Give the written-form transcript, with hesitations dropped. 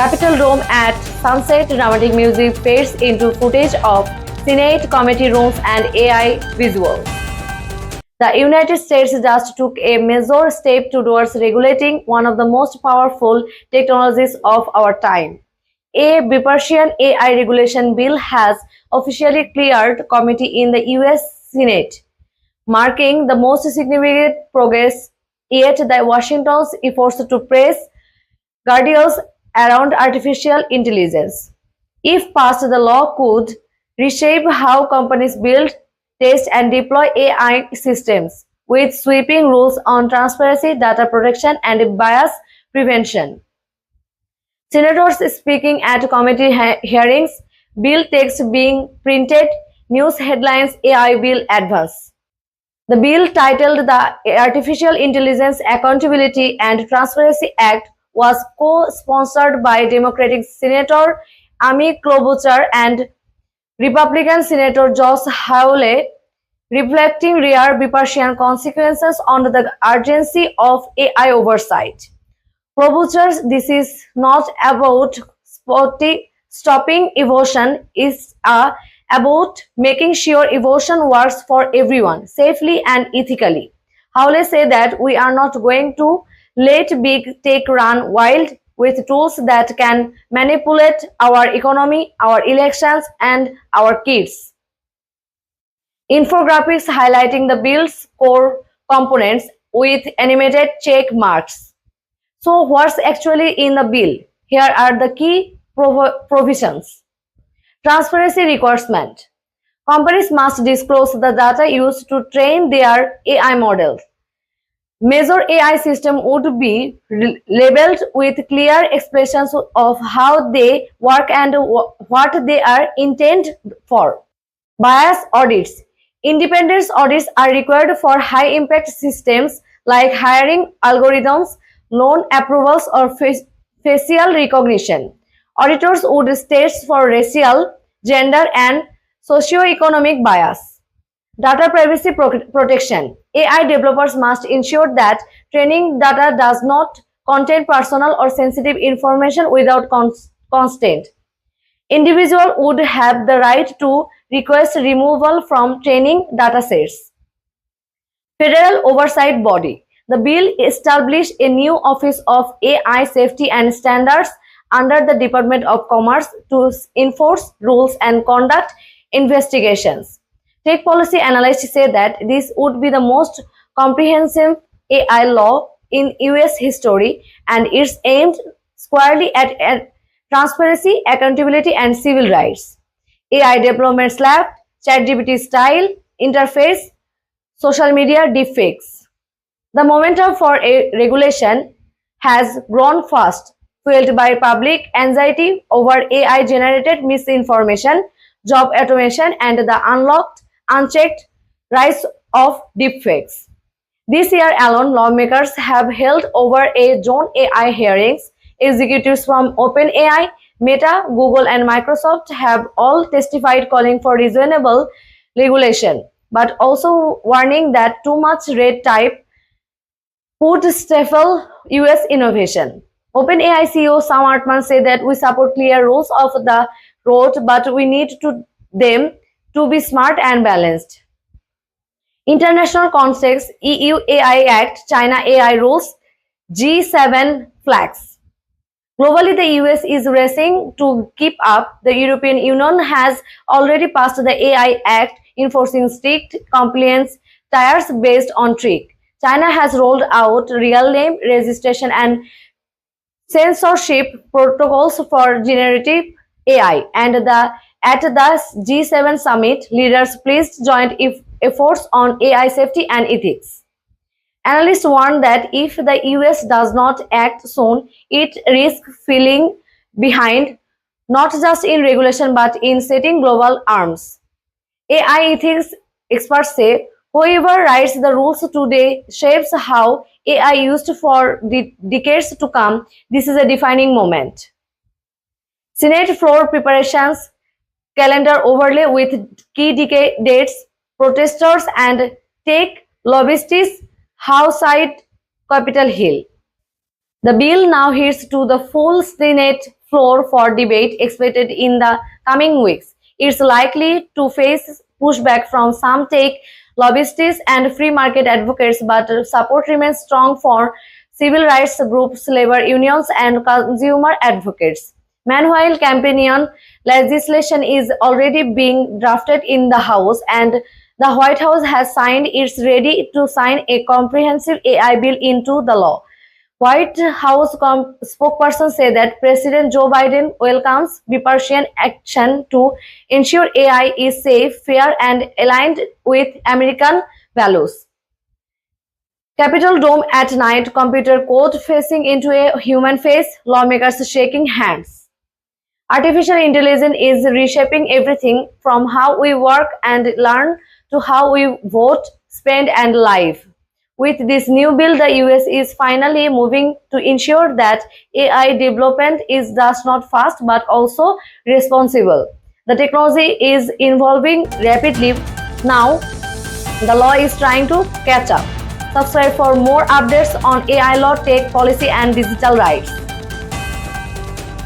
Capitol Dome at sunset, dramatic music fades into footage of Senate committee rooms and AI visuals. The United States just took a major step towards regulating one of the most powerful technologies of our time. A Bipartisan AI regulation bill has officially cleared committee in the US Senate, marking the most significant progress yet. The Washington's efforts to press guardrails around artificial intelligence. If passed, the law could reshape how companies build, test, and deploy AI systems, with sweeping rules on transparency, data protection, and bias prevention. Senators speaking at committee hearings, bill text being printed, news headlines, AI bill advance. The bill, titled the Artificial Intelligence Accountability and Transparency Act, was co-sponsored by Democratic Senator Amy Klobuchar and Republican Senator Josh Hawley, reflecting rare bipartisan consequences on the urgency of AI oversight. Klobuchar, this is not about stopping evolution, it's about making sure evolution works for everyone, safely and ethically. Hawley said that we are not going to let big tech run wild with tools that can manipulate our economy, our elections, and our kids. Infographics highlighting the bill's core components with animated check marks. So what's actually in the bill? Here are the key provisions. Transparency requirement. Companies must disclose the data used to train their AI models. Major AI system would be labeled with clear expressions of how they work and what they are intended for. Bias audits. Independent audits are required for high-impact systems like hiring algorithms, loan approvals, or facial recognition. Auditors would test for racial, gender, and socioeconomic bias. Data privacy protection. AI developers must ensure that training data does not contain personal or sensitive information without consent. Individuals would have the right to request removal from training datasets. Federal Oversight Body. The bill established a new Office of AI Safety and Standards under the Department of Commerce to enforce rules and conduct investigations. Tech policy analysts say that this would be the most comprehensive AI law in US history, and it's aimed squarely at transparency, accountability, and civil rights. AI development lab, ChatGPT style interface, social media deepfakes. The momentum for a regulation has grown fast, fueled by public anxiety over AI-generated misinformation, job automation, and the unchecked rise of deepfakes. This year alone, lawmakers have held over a dozen AI hearings. Executives from OpenAI, Meta, Google, and Microsoft have all testified calling for reasonable regulation, but also warning that too much red tape could stifle US innovation. OpenAI CEO Sam Altman said that we support clear rules of the road, but we need them to be smart and balanced. International context: EU AI Act, China AI rules, G7 flags. Globally, the US is racing to keep up. The European Union has already passed the AI Act enforcing strict compliance tiers based on trick. China has rolled out real name registration and censorship protocols for generative AI, and at the G7 summit, leaders pledged joint efforts on AI safety and ethics. Analysts warn that if the US does not act soon, it risks falling behind, not just in regulation but in setting global arms. AI ethics experts say whoever writes the rules today shapes how AI used for decades to come. This is a defining moment. Senate floor preparations, calendar overlay with key dates, protesters and tech lobbyists outside Capitol Hill. The bill now heads to the full Senate floor for debate expected in the coming weeks. It's likely to face pushback from some tech lobbyists and free market advocates, but support remains strong for civil rights groups, labor unions, and consumer advocates. Meanwhile, companion legislation is already being drafted in the House, and the White House has signed it's ready to sign a comprehensive AI bill into the law. White House spokesperson said that President Joe Biden welcomes bipartisan action to ensure AI is safe, fair, and aligned with American values. Capitol Dome at night, computer code facing into a human face, lawmakers shaking hands. Artificial intelligence is reshaping everything from how we work and learn to how we vote, spend, and live. With this new bill, the US is finally moving to ensure that AI development is just not fast but also responsible. The technology is evolving rapidly now. The law is trying to catch up. Subscribe for more updates on AI law, tech policy, and digital rights.